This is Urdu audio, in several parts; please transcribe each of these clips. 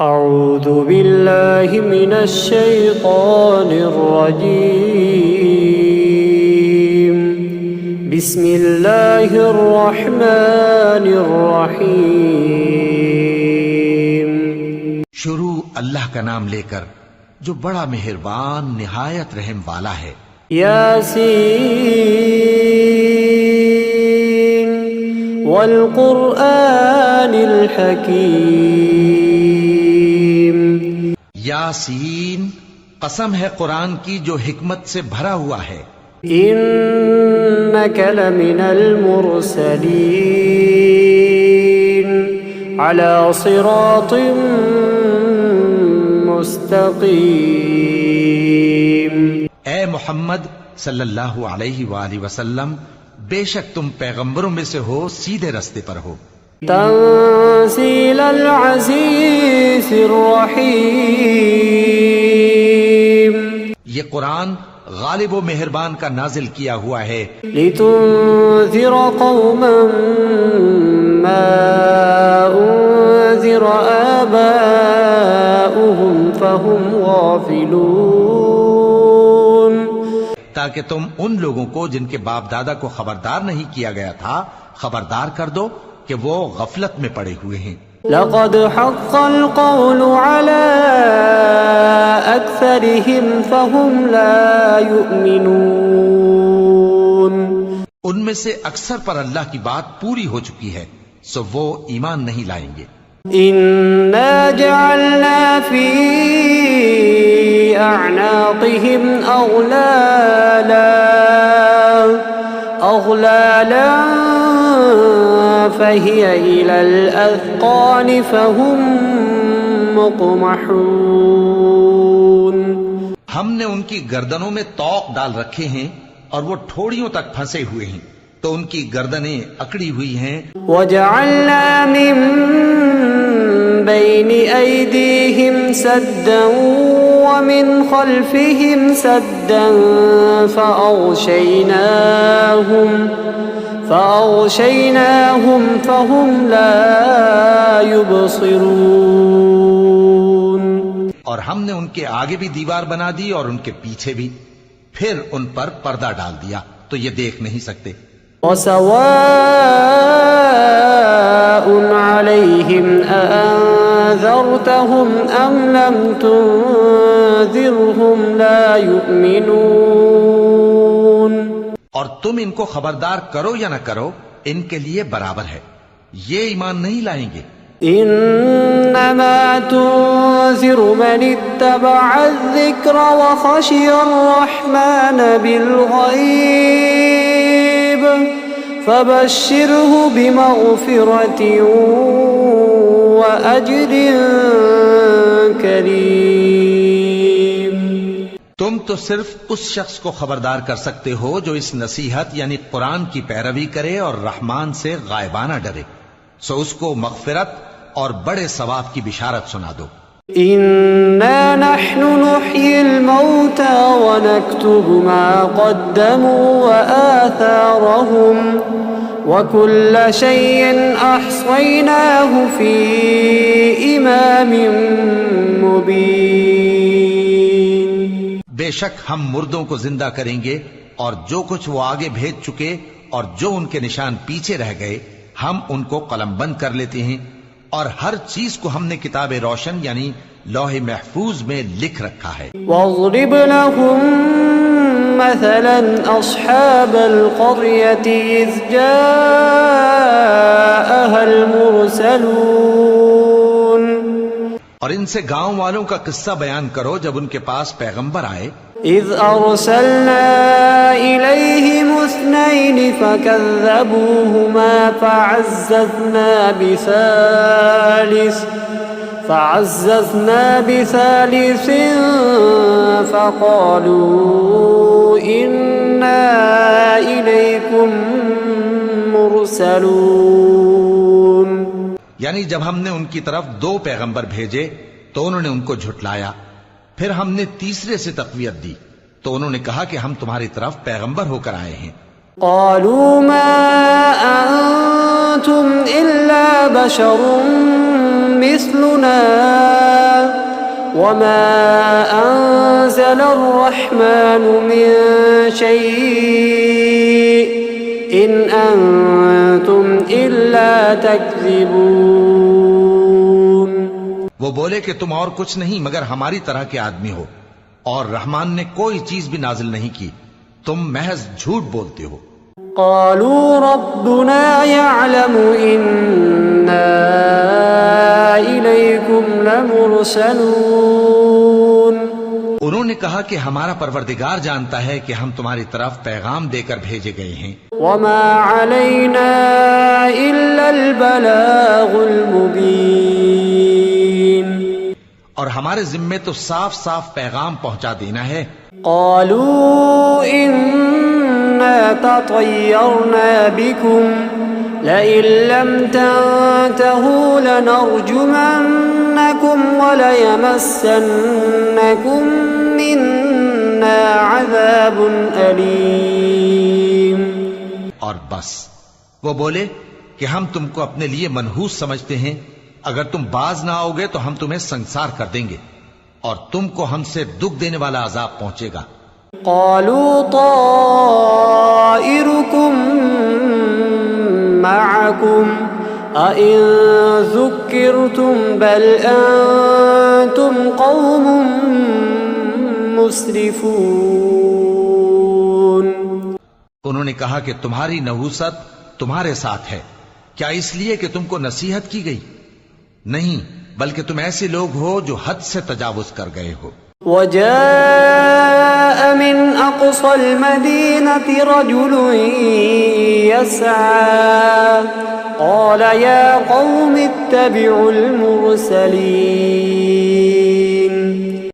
اعوذ باللہ من الشیطان الرجیم بسم اللہ الرحمن الرحیم۔ شروع اللہ کا نام لے کر جو بڑا مہربان نہایت رحم والا ہے۔ یاسین والقرآن الحکیم۔ یاسین، قسم ہے قرآن کی جو حکمت سے بھرا ہوا ہے۔ انک لمن المرسلین علی صراط مستقیم۔ اے محمد صلی اللہ علیہ وآلہ وسلم، بے شک تم پیغمبروں میں سے ہو، سیدھے رستے پر ہو۔ تنزیل العزیز الرحیم۔ یہ قرآن غالب و مہربان کا نازل کیا ہوا ہے۔ لتنذر قوما ما انذر آباؤهم فهم غافلون۔ تاکہ تم ان لوگوں کو جن کے باپ دادا کو خبردار نہیں کیا گیا تھا خبردار کر دو کہ وہ غفلت میں پڑے ہوئے ہیں۔ لقد حق القول على أكثرهم فهم لا يؤمنون۔ ان میں سے اکثر پر اللہ کی بات پوری ہو چکی ہے، سو وہ ایمان نہیں لائیں گے۔ إنا جعلنا في أعناقهم أغلالا فهي إلى الأذقان فهم مقمحون۔ ہم نے ان کی گردنوں میں طوق ڈال رکھے ہیں اور وہ ٹھوڑیوں تک پھنسے ہوئے ہیں، تو ان کی گردنیں اکڑی ہوئی ہیں۔ وجعلنا من بين أيديهم سدا ومن خلفهم سدا فأغشيناهم فهم لا يبصرون۔ اور ہم نے ان کے آگے بھی دیوار بنا دی اور ان کے پیچھے بھی، پھر ان پر پردہ ڈال دیا تو یہ دیکھ نہیں سکتے۔ وسواء عليهم أأنذرتهم أم لم تنذرهم لا يؤمنون۔ اور تم ان کو خبردار کرو یا نہ کرو، ان کے لیے برابر ہے، یہ ایمان نہیں لائیں گے۔ انما تنذر من اتبع الذکر وخشی الرحمن بالغیب فبشره بمغفرة وأجر کریم۔ تم تو صرف اس شخص کو خبردار کر سکتے ہو جو اس نصیحت یعنی قرآن کی پیروی کرے اور رحمان سے غائبانہ ڈرے، سو اس کو مغفرت اور بڑے ثواب کی بشارت سنا دو۔ انا نحن نحيي الموتى ونكتب ما قدموا وآثارهم وكل شيء احصيناه في امام مبين۔ بے شک ہم مردوں کو زندہ کریں گے اور جو کچھ وہ آگے بھیج چکے اور جو ان کے نشان پیچھے رہ گئے ہم ان کو قلم بند کر لیتے ہیں، اور ہر چیز کو ہم نے کتاب روشن یعنی لوح محفوظ میں لکھ رکھا ہے۔ واضرب لهم مثلا اصحاب القرية اذ جاءها المرسلون۔ اور ان سے گاؤں والوں کا قصہ بیان کرو جب ان کے پاس پیغمبر آئے۔ اذ ارسلنا الیہم اثنین فکذبوہما فعززنا بثالث فقالوا انا الیکم مرسلون۔ یعنی جب ہم نے ان کی طرف 2 پیغمبر بھیجے تو انہوں نے ان کو جھٹلایا، پھر ہم نے تیسرے سے تقویت دی تو انہوں نے کہا کہ ہم تمہاری طرف پیغمبر ہو کر آئے ہیں۔ قالوا ما انتم الا بشر مثلنا وما أنزل الرحمن من شيء إن أنتم إلا تكذبون. وہ بولے کہ تم اور کچھ نہیں مگر ہماری طرح کے آدمی ہو، اور رحمان نے کوئی چیز بھی نازل نہیں کی، تم محض جھوٹ بولتے ہو. قالوا ربنا يعلم إنا إليكم لمرسلون. انہوں نے کہا کہ ہمارا پروردگار جانتا ہے کہ ہم تمہاری طرف پیغام دے کر بھیجے گئے ہیں. وما علينا إلا البلاغ المبين. اور ہمارے ذمے تو صاف صاف پیغام پہنچا دینا ہے. قالوا إنا تطيرنا بكم لئن لم تنتهوا لنرجمنكم وليمسنكم منا عذاب أليم. اور بس وہ بولے کہ ہم تم کو اپنے لیے منحوس سمجھتے ہیں، اگر تم باز نہ آؤ گے تو ہم تمہیں سنسار کر دیں گے اور تم کو ہم سے دکھ دینے والا عذاب پہنچے گا. قالوا طائركم معكم أئن ذكرتم بل أنتم قوم مسرفون. انہوں نے کہا کہ تمہاری نحوست تمہارے ساتھ ہے، کیا اس لیے کہ تم کو نصیحت کی گئی؟ نہیں، بلکہ تم ایسے لوگ ہو جو حد سے تجاوز کر گئے ہو. وجاء من أقصى المدينة رجل يسعى قال يا قوم اتبعوا المرسلين.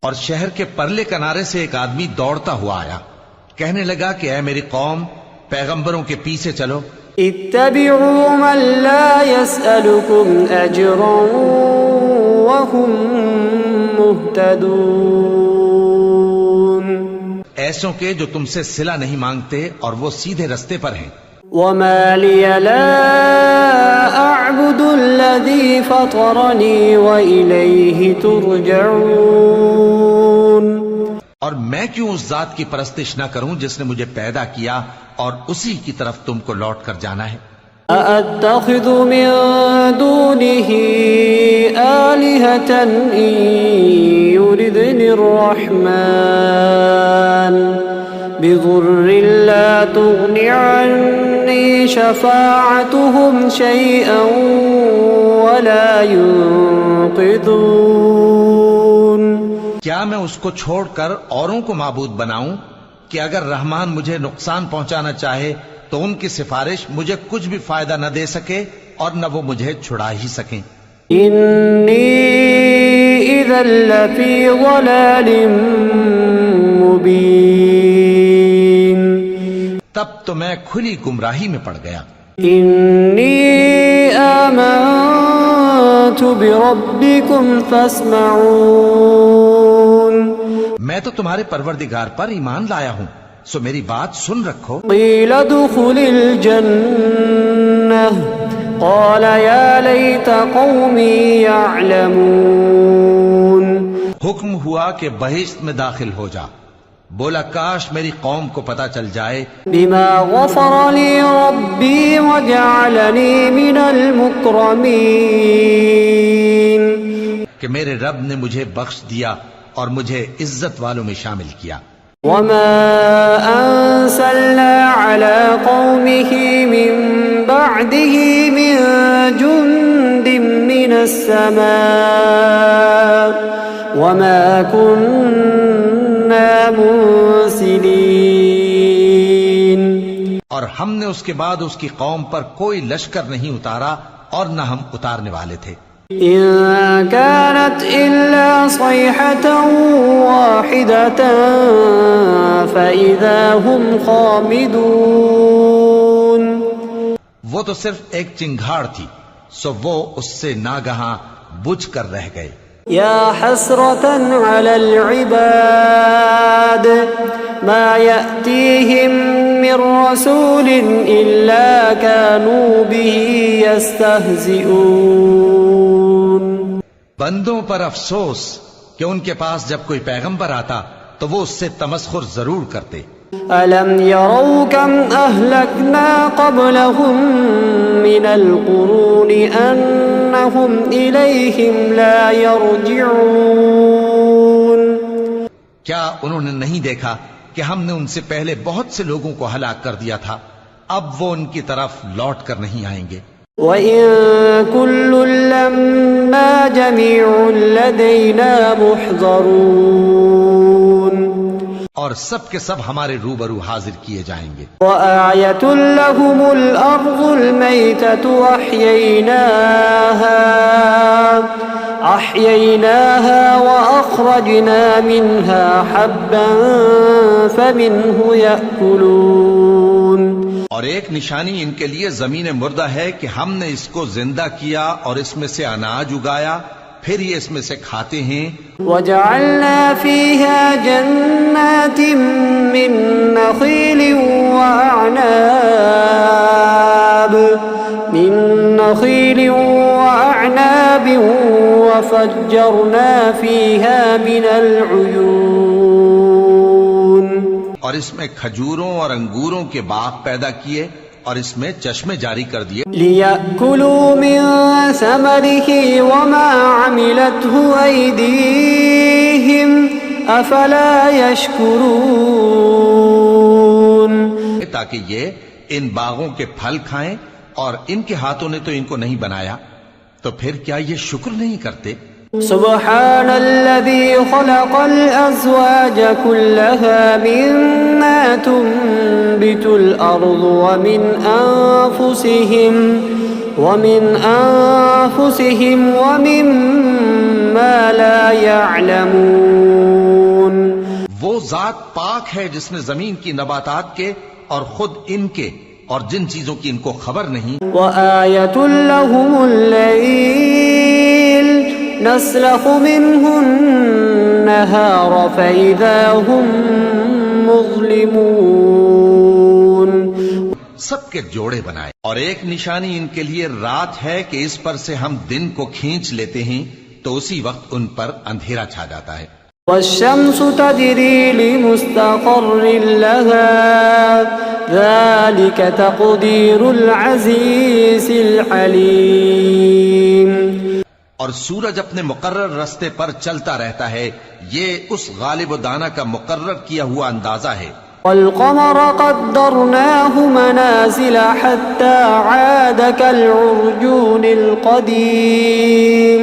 اور شہر کے پرلے کنارے سے ایک آدمی دوڑتا ہوا آیا، کہنے لگا کہ اے میری قوم، پیغمبروں کے پیچھے چلو. اتبعوا من لا يسألكم أجرا وهم مهتدون. ایسوں کے جو تم سے صلہ نہیں مانگتے اور وہ سیدھے رستے پر ہیں. وما لي لا أعبد الذي فطرني وإليه ترجعون. اور میں کیوں اس ذات کی پرستش نہ کروں جس نے مجھے پیدا کیا اور اسی کی طرف تم کو لوٹ کر جانا ہے. أأتخذ من دونه آلهة إن يردني الرحمن بضر لا تغن عني شفاعتهم شيئا ولا ينقذون. کیا میں اس کو چھوڑ کر اوروں کو معبود بناؤں کہ اگر رحمان مجھے نقصان پہنچانا چاہے تو ان کی سفارش مجھے کچھ بھی فائدہ نہ دے سکے اور نہ وہ مجھے چھڑا ہی سکیں. إني إذا لفي ضلال مبين. تب تو میں کھلی گمراہی میں پڑ گیا. إني آمنت بربكم فاسمعون. میں تو تمہارے پروردگار پر ایمان لایا ہوں، سو میری بات سن رکھو. قيل ادخل الجنة قال يا ليت قومي يعلمون. حکم ہوا کہ بہشت میں داخل ہو جا. بولا کاش میری قوم کو پتا چل جائے بما غفر لي ربي وجعلني من المكرمين. کہ میرے رب نے مجھے بخش دیا اور مجھے عزت والوں میں شامل کیا. وما أنزلنا على قومه من بعده من جند من السماء وما كنا منزلين. اور ہم نے اس کے بعد اس کی قوم پر کوئی لشکر نہیں اتارا اور نہ ہم اتارنے والے تھے. إن كانت إلا صيحة واحدة فإذا هم خامدون. وہ تو صرف ایک چنگھاڑ تھی، سو وہ اس سے ناگہاں بجھ کر رہ گئے. يا حسرة على العباد ما يأتيهم من رسول إلا كانوا به يستهزئون. بندوں پر افسوس کہ ان کے پاس جب کوئی پیغمبر آتا تو وہ اس سے تمسخر ضرور کرتے. أَلَمْ يَرَوْا كَمْ أَهْلَكْنَا قَبْلَهُمْ مِنَ الْقُرُونِ أَنَّهُمْ إِلَيْهِمْ لَا يَرْجِعُونَ. کیا انہوں نے نہیں دیکھا کہ ہم نے ان سے پہلے بہت سے لوگوں کو ہلاک کر دیا تھا، اب وہ ان کی طرف لوٹ کر نہیں آئیں گے. وَإِن كُلٌّ لَّمَّا جَمِيعٌ لَّدَيْنَا مُحْضَرُونَ. اور سب کے سب ہمارے روبرو حاضر کیے جائیں گے. وَآيَةٌ لَّهُمُ الْأَرْضُ الْمَيْتَةُ أَحْيَيْنَاهَا وَأَخْرَجْنَا مِنْهَا حَبًّا فَمِنْهُ يَأْكُلُونَ. اور ایک نشانی ان کے لیے زمین مردہ ہے کہ ہم نے اس کو زندہ کیا اور اس میں سے اناج اگایا، پھر یہ اس میں سے کھاتے ہیں. وَجَعَلْنَا فِيهَا جَنَّاتٍ مِّن نَّخِيلٍ وَأَعْنَابٍ وَفَجَّرْنَا فِيهَا مِنَ الْعُيُونِ. اور اس میں کھجوروں اور انگوروں کے باغ پیدا کیے اور اس میں چشمے جاری کر دیے. لِيَأْكُلُوا مِن ثَمَرِهِ وَمَا عَمِلَتْهُ أَيْدِيهِمْ أَفَلَا يَشْكُرُونَ. تاکہ یہ ان باغوں کے پھل کھائیں، اور ان کے ہاتھوں نے تو ان کو نہیں بنایا، تو پھر کیا یہ شکر نہیں کرتے؟ سبحان الذي خلق الأزواج كلها مما تنبت الأرض ومن أنفسهم ومما لا يعلمون. وہ ذات پاک ہے جس نے زمین کی نباتات کے اور خود ان کے اور جن چیزوں کی ان کو خبر نہیں. وآية لهم الليل نسلخ منه النهار فإذا هم مظلمون. سب کے جوڑے بنائے، اور ایک نشانی ان کے لیے رات ہے کہ اس پر سے ہم دن کو کھینچ لیتے ہیں تو اسی وقت ان پر اندھیرا چھا جاتا ہے. والشمس تجري لمستقر لها ذلك تقدير العزيز العليم. اور سورج اپنے مقرر راستے پر چلتا رہتا ہے، یہ اس غالب و دانا کا مقرر کیا ہوا اندازہ ہے. والقمر قدرناه منازل حتى عاد كالعرجون القديم.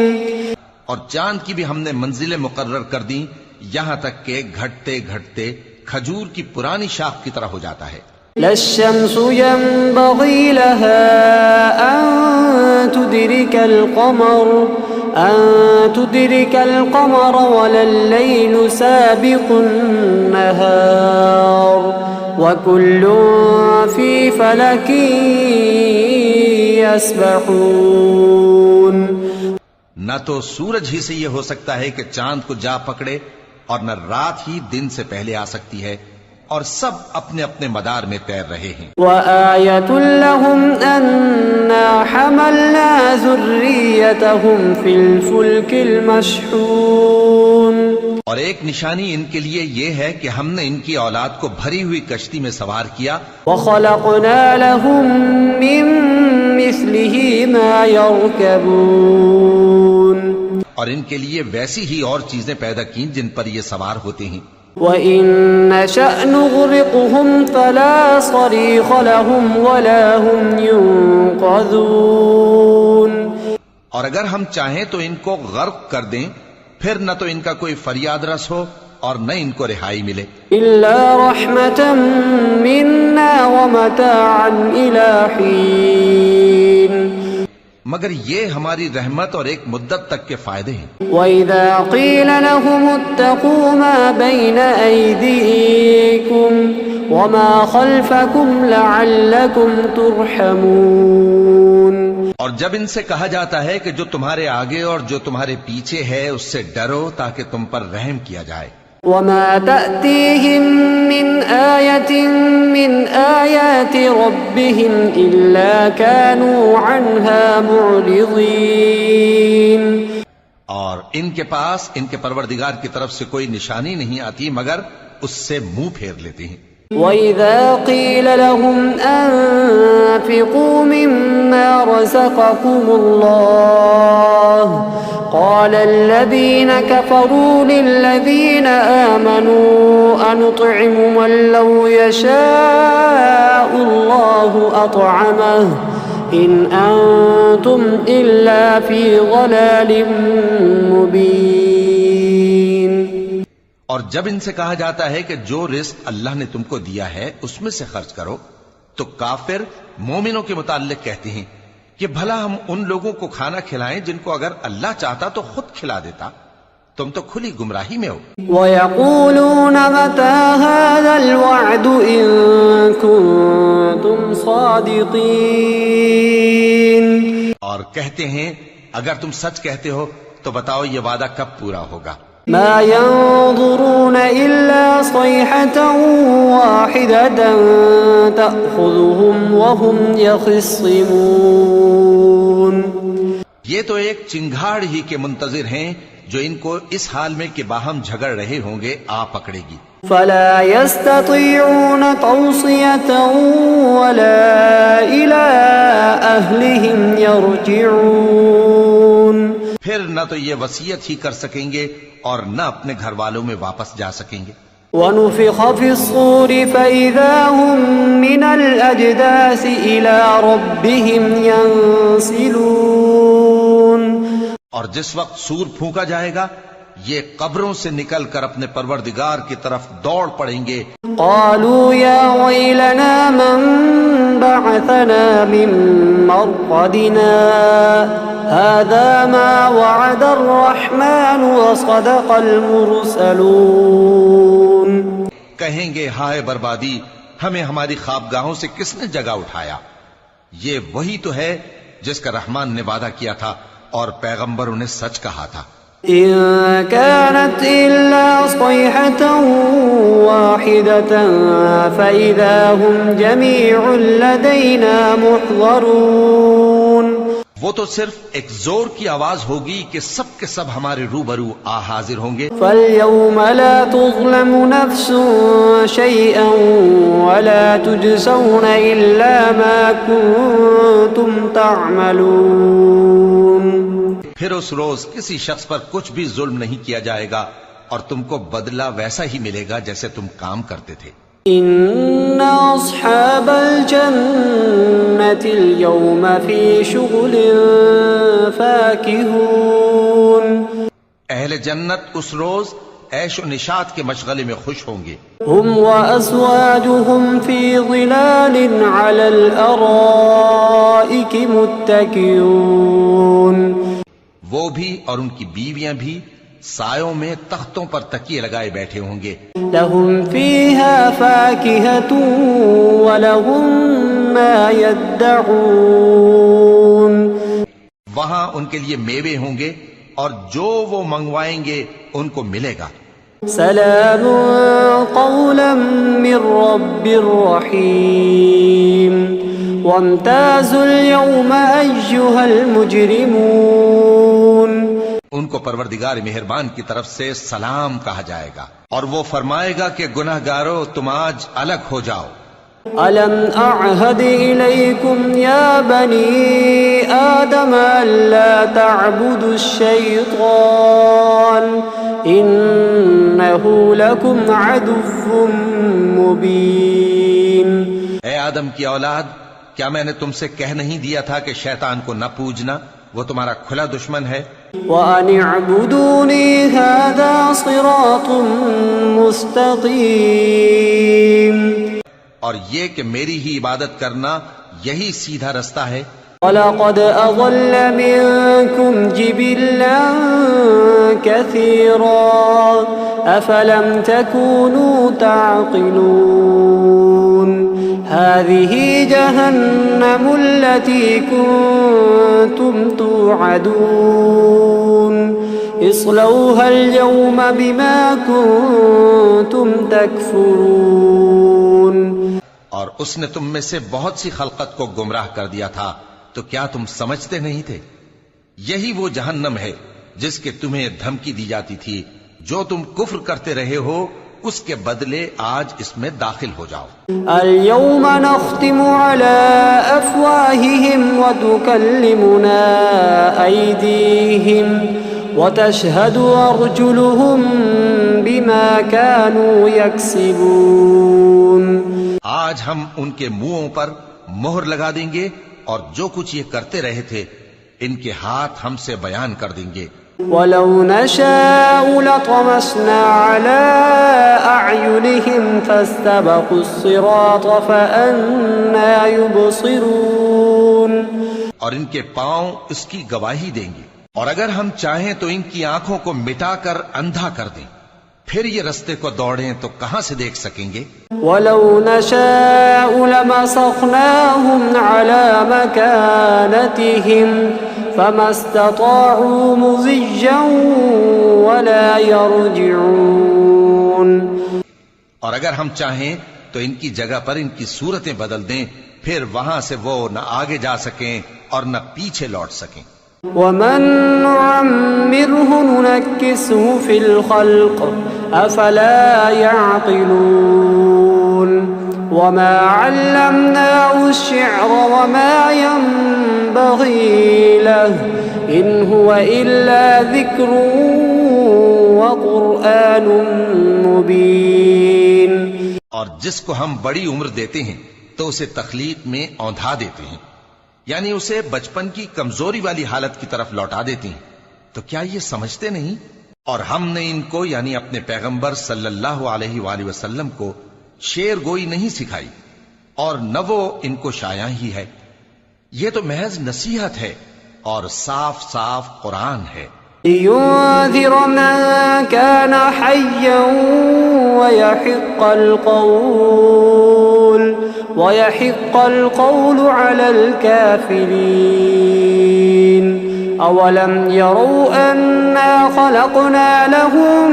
اور چاند کی بھی ہم نے منزلیں مقرر کر دیں یہاں تک کہ گھٹتے گھٹتے کھجور کی پرانی شاخ کی طرح ہو جاتا ہے. لا الشمس ينبغي لها أن تدرك القمر ولا الليل سابق النهار وكل في فلك يسبحون. نہ تو سورج ہی سے یہ ہو سکتا ہے کہ چاند کو جا پکڑے، اور نہ رات ہی دن سے پہلے آ سکتی ہے، اور سب اپنے اپنے مدار میں تیر رہے ہیں. وآية لهم أنا حملنا ذريتهم في الفلك المشحون. اور ایک نشانی ان کے لیے یہ ہے کہ ہم نے ان کی اولاد کو بھری ہوئی کشتی میں سوار کیا. وخلقنا لهم من مثله ما يركبون. اور ان کے لیے ویسی ہی اور چیزیں پیدا کی جن پر یہ سوار ہوتے ہیں. وَإِن نَّشَأْ نُغْرِقْهُمْ فَلَا صَرِيخَ لَهُمْ وَلَا هُمْ يُنقَذُونَ. اور اگر ہم چاہیں تو ان کو غرق کر دیں، پھر نہ تو ان کا کوئی فریاد رس ہو اور نہ ان کو رہائی ملے. إِلَّا رَحْمَةً مِّنَّا وَمَتَاعًا إِلَى حِينٍ. مگر یہ ہماری رحمت اور ایک مدت تک کے فائدے ہیں. وَإِذَا قِيلَ لَهُمُ اتَّقُوا مَا بَيْنَ أَيْدِيكُمْ وَمَا خَلْفَكُمْ لَعَلَّكُمْ تُرْحَمُونَ. اور جب ان سے کہا جاتا ہے کہ جو تمہارے آگے اور جو تمہارے پیچھے ہے اس سے ڈرو تاکہ تم پر رحم کیا جائے. وَمَا تَأْتِيهِم مِّنْ آيَةٍ مِّنْ آيَاتِ رَبِّهِمْ إِلَّا كَانُوا عَنْهَا مُعْرِضِينَ. اور ان کے پاس ان کے پروردگار کی طرف سے کوئی نشانی نہیں آتی مگر اس سے منہ پھیر لیتے ہیں۔ وَإِذَا قِيلَ لَهُمْ أَنفِقُوا مِمَّا رَزَقَكُمُ اللَّهُ قَالَ الَّذِينَ كَفَرُوا لِلَّذِينَ آمَنُوا أَنُطْعِمُ مَن لَّوْ يَشَاءُ اللَّهُ أَطْعَمَهُ إِنْ أَنتُمْ إِلَّا فِي ضَلَالٍ مُّبِينٍ۔ اور جب ان سے کہا جاتا ہے کہ جو رزق اللہ نے تم کو دیا ہے اس میں سے خرچ کرو، تو کافر مومنوں کے متعلق کہتے ہیں کہ بھلا ہم ان لوگوں کو کھانا کھلائیں جن کو اگر اللہ چاہتا تو خود کھلا دیتا، تم تو کھلی گمراہی میں ہو۔ وَيَقُولُونَ مَتَى هَذَا الْوَعْدُ إِن كُنتُمْ صَادِقِينَ۔ اور کہتے ہیں اگر تم سچ کہتے ہو تو بتاؤ یہ وعدہ کب پورا ہوگا۔ ما ينظرون إلا صيحة واحدة تأخذهم وهم يخصمون۔ یہ تو ایک چنگھاڑ ہی کے منتظر ہیں جو ان کو اس حال میں کہ باہم جھگڑ رہے ہوں گے آ پکڑے گی۔ فلا يستطيعون توصية ولا إلى أهلهم يرجعون۔ پھر نہ تو یہ وصیت ہی کر سکیں گے اور نہ اپنے گھر والوں میں واپس جا سکیں گے۔ وَنُفِخَ فِي الصُّورِ فَإِذَا هُم مِّنَ الْأَجْدَاثِ إِلَى رَبِّهِمْ يَنسِلُونَ۔ اور جس وقت سور پھونکا جائے گا یہ قبروں سے نکل کر اپنے پروردگار کی طرف دوڑ پڑیں گے۔ قالوا يا ويلنا من بعثنا من مرقدنا هذا ما وعد الرحمن وصدق المرسلون۔ کہیں گے ہائے بربادی، ہمیں ہماری خوابگاہوں سے کس نے جگہ اٹھایا؟ یہ وہی تو ہے جس کا رحمان نے وعدہ کیا تھا اور پیغمبروں نے سچ کہا تھا۔ إن كانت إلا صيحة واحدة فإذا هم جميع لدينا محضرون۔ وہ تو صرف ایک زور کی آواز ہوگی کہ سب کے سب ہمارے روبرو آ حاضر ہوں گے۔ فاليوم لا تظلم نفس شيئا ولا تجزون إلا ما كنتم تعملون۔ پھر اس روز کسی شخص پر کچھ بھی ظلم نہیں کیا جائے گا اور تم کو بدلہ ویسا ہی ملے گا جیسے تم کام کرتے تھے۔ إن أصحاب الجنة اليوم في شغل فاكهون۔ اہل جنت اس روز عیش و نشاط کے مشغلے میں خوش ہوں گے۔ هم وأزواجهم في ظلال على الأرائك متكئون۔ وہ بھی اور ان کی بیویاں بھی سایوں میں تختوں پر تکیے لگائے بیٹھے ہوں گے۔ لهم فيها فاكهة ولهم ما يدعون۔ وہاں ان کے لیے میوے ہوں گے اور جو وہ منگوائیں گے ان کو ملے گا۔ سلام قولا من رب رحیم وامتازوا اليوم أيها المجرمون۔ ان کو پروردگار مہربان کی طرف سے سلام کہا جائے گا اور وہ فرمائے گا کہ گناہگارو تم آج الگ ہو جاؤ۔ ألم أعهد إليكم يا بني آدم ألا تعبدوا الشيطان إنه لكم عدو مبين۔ اے آدم کی اولاد، کیا میں نے تم سے کہہ نہیں دیا تھا کہ شیطان کو نہ پوجنا، وہ تمہارا کھلا دشمن ہے۔ وَأَنِ اعْبُدُونِي هَذَا صِرَاطٌ مُسْتَقِيمٌ۔ اور یہ کہ میری ہی عبادت کرنا یہی سیدھا رستہ ہے۔ وَلَقَدْ أَضَلَّ مِنكُمْ جِبِلًّا كَثِيرًا أَفَلَمْ تَكُونُوا تَعْقِلُونَ۔ هَذِهِ جَهَنَّمُ الَّتِي كُنتُمْ تُوعَدُونَ اصْلَوْهَا الْيَوْمَ بِمَا كُنتُمْ تَكْفُرُونَ۔ اور اس نے تم میں سے بہت سی خلقت کو گمراہ کر دیا تھا، تو کیا تم سمجھتے نہیں تھے؟ یہی وہ جہنم ہے جس کے تمہیں دھمکی دی جاتی تھی، جو تم کفر کرتے رہے ہو اس کے بدلے آج اس میں داخل ہو جاؤ۔ اليوم نختم على أفواههم وتكلمنا أيديهم وتشهد أرجلهم بما كانوا يكسبون۔ آج ہم ان کے منہوں پر مہر لگا دیں گے اور جو کچھ یہ کرتے رہے تھے ان کے ہاتھ ہم سے بیان کر دیں گے۔ وَلَوْ نَشَاءُ لَطَمَسْنَا عَلَىٰ أَعْيُنِهِمْ فَاسْتَبَقُوا الصِّرَاطَ فَأَنَّىٰ يُبْصِرُونَ۔ اور ان کے پاؤں اس کی گواہی دیں گے، اور اگر ہم چاہیں تو ان کی آنکھوں کو مٹا کر اندھا کر دیں، پھر یہ رستے کو دوڑیں تو کہاں سے دیکھ سکیں گے؟ وَلَوْ نَشَاءُ لَمَسَخْنَاهُمْ عَلَىٰ مَكَانَتِهِمْ فَمَا اسْتَطَاعُوا مُضِيًّا وَلَا يَرْجِعُونَ۔ اور اگر ہم چاہیں تو ان کی جگہ پر ان کی صورتیں بدل دیں، پھر وہاں سے وہ نہ آگے جا سکیں اور نہ پیچھے لوٹ سکیں۔ وَمَن نُّعَمِّرْهُ نُنَكِّسْهُ فِي الْخَلْقِ أَفَلَا يَعْقِلُونَ وَمَا عَلَّمْنَاهُ الشِّعْرَ وَمَا يَنبَغِي لَهُ إِنْ هُوَ إِلَّا ذِكْرٌ وَقُرْآنٌ مُّبِينٌ۔ اور جس کو ہم بڑی عمر دیتے ہیں تو اسے تخلیق میں اوندھا دیتے ہیں، یعنی اسے بچپن کی کمزوری والی حالت کی طرف لوٹا دیتے ہیں، تو کیا یہ سمجھتے نہیں؟ اور ہم نے ان کو یعنی اپنے پیغمبر صلی اللہ علیہ وآلہ وسلم کو شعر گوئی نہیں سکھائی، اور نہ وہ ان کو شایع ہی ہے، یہ تو محض نصیحت ہے اور صاف صاف قرآن ہے۔ لِيُنذِرَ مَن كَانَ حَيًّا وَيَحِقَّ الْقَوْلُ عَلَى الْكَافِرِينَ أَوَلَمْ يَرَوْا أَنَّا خَلَقْنَا لَهُم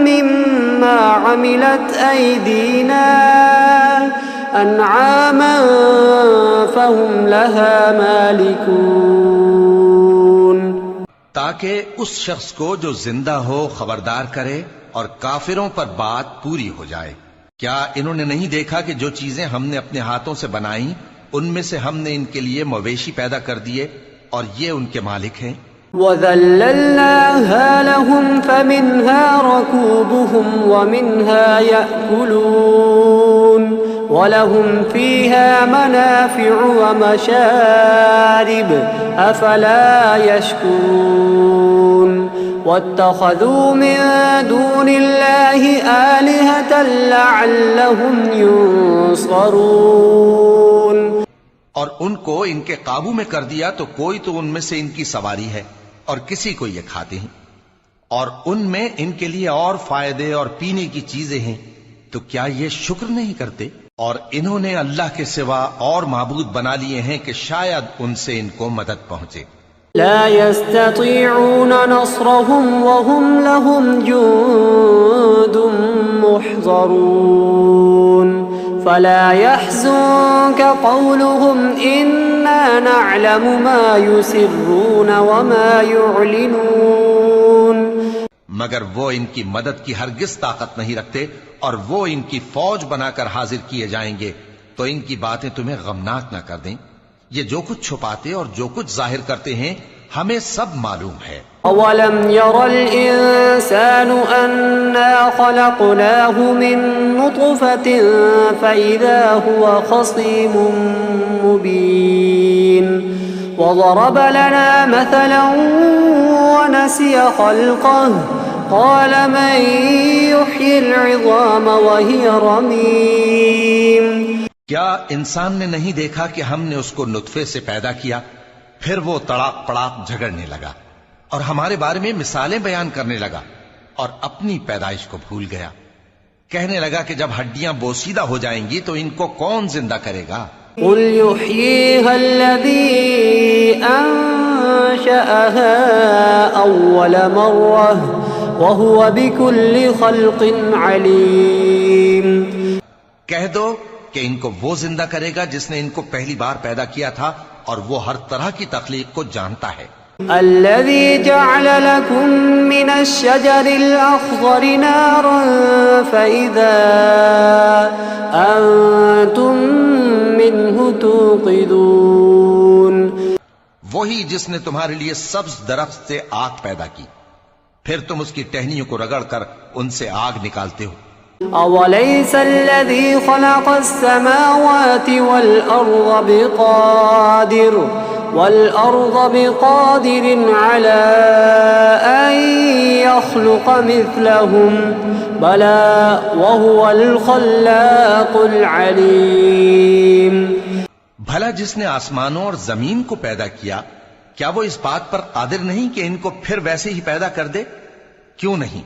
مِّمَّا عَمِلَتْ أَيْدِينَا أَنْعَامًا فَهُمْ لَهَا مَالِكُونَ۔ تاکہ اس شخص کو جو زندہ ہو خبردار کرے اور کافروں پر بات پوری ہو جائے۔ کیا انہوں نے نہیں دیکھا کہ جو چیزیں ہم نے اپنے ہاتھوں سے بنائیں ان میں سے ہم نے ان کے لیے مویشی پیدا کر دیے اور یہ ان کے مالک ہیں؟ وَذَلَّلْنَاهَا لَهُمْ فَمِنْهَا رَكُوبُهُمْ وَمِنْهَا يَأْكُلُونَ وَلَهُمْ فِيهَا مَنَافِعُ وَمَشَارِبُ أَفَلَا يَشْكُرُونَ وَاتَّخَذُوا مِن دُونِ اللَّهِ آلِهَةً لَعَلَّهُمْ يُنصَرُونَ۔ اور ان کو ان کے قابو میں کر دیا تو کوئی تو ان میں سے ان کی سواری ہے اور کسی کو یہ کھاتے ہیں، اور ان میں ان کے لیے اور فائدے اور پینے کی چیزیں ہیں، تو کیا یہ شکر نہیں کرتے؟ اور انہوں نے اللہ کے سوا اور معبود بنا لیے ہیں کہ شاید ان سے ان کو مدد پہنچے۔ لا يستطيعون نصرهم وهم لهم جند محضرون فلا يحزنك قولهم إنا نعلم ما يسرون وما يعلنون۔ مگر وہ ان کی مدد کی ہرگز طاقت نہیں رکھتے، اور وہ ان کی فوج بنا کر حاضر کیے جائیں گے تو ان کی باتیں تمہیں غمناک نہ کر دیں۔ یہ جو کچھ چھپاتے اور جو کچھ ظاہر کرتے ہیں ہمیں سب معلوم ہے۔ أَوَلَمْ يَرَ الْإِنسَانُ أَنَّا خَلَقْنَاهُ مِن نُّطْفَةٍ فَإِذَا هُوَ خَصِيمٌ مُّبِينٌ وَضَرَبَ لَنَا مَثَلًا وَنَسِيَ خَلْقَهُ قَالَ مَن يُحْيِي الْعِظَامَ وَهِيَ رَمِيمٌ۔ کیا انسان نے نہیں دیکھا کہ ہم نے اس کو نطفے سے پیدا کیا، پھر وہ تڑاک پڑاک جھگڑنے لگا اور ہمارے بارے میں مثالیں بیان کرنے لگا اور اپنی پیدائش کو بھول گیا، کہنے لگا کہ جب ہڈیاں بوسیدہ ہو جائیں گی تو ان کو کون زندہ کرے گا؟ قُلْ يُحْيِيهَا الَّذِي أَنشَأَهَا أَوَّلَ مَرَّةٍ وَهُوَ بِكُلِّ خَلْقٍ عَلِيمٌ۔ کہہ دو کہ ان کو وہ زندہ کرے گا جس نے ان کو پہلی بار پیدا کیا تھا، اور وہ ہر طرح کی تخلیق کو جانتا ہے۔ الذي جعل لكم من الشجر الأخضر نارا فإذا أنتم منه توقدون. وہی جس نے تمہارے لیے سبز درخت سے آگ پیدا کی، پھر تم اس کی ٹہنیوں کو رگڑ کر ان سے آگ نکالتے ہو. أوليس الذي خلق السماوات والأرض بقادر على أن يخلق مثلهم بلى وهو الخلاق العليم. بھلا جس نے آسمانوں اور زمین کو پیدا کیا، کیا وہ اس بات پر قادر نہیں کہ ان کو پھر ویسے ہی پیدا کر دے؟ کیوں نہیں،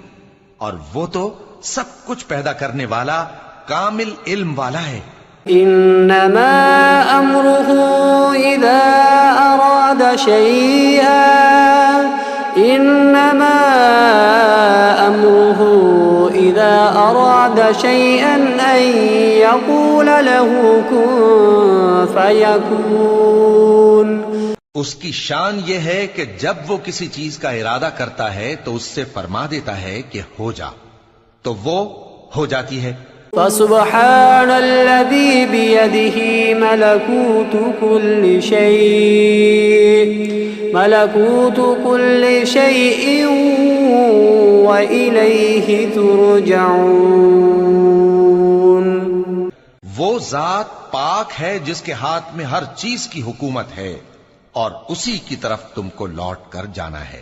اور وہ تو سب کچھ پیدا کرنے والا کامل علم والا ہے. انما امره اذا اراد شيئا ان يقول له كن فيكون. اس کی شان یہ ہے کہ جب وہ کسی چیز کا ارادہ کرتا ہے تو اس سے فرما دیتا ہے کہ ہو جا، تو وہ ہو جاتی ہے. فسبحان الذي بيده ملكوت كل شيء وإليه ترجعون. وہ ذات پاک ہے جس کے ہاتھ میں ہر چیز کی حکومت ہے اور اسی کی طرف تم کو لوٹ کر جانا ہے.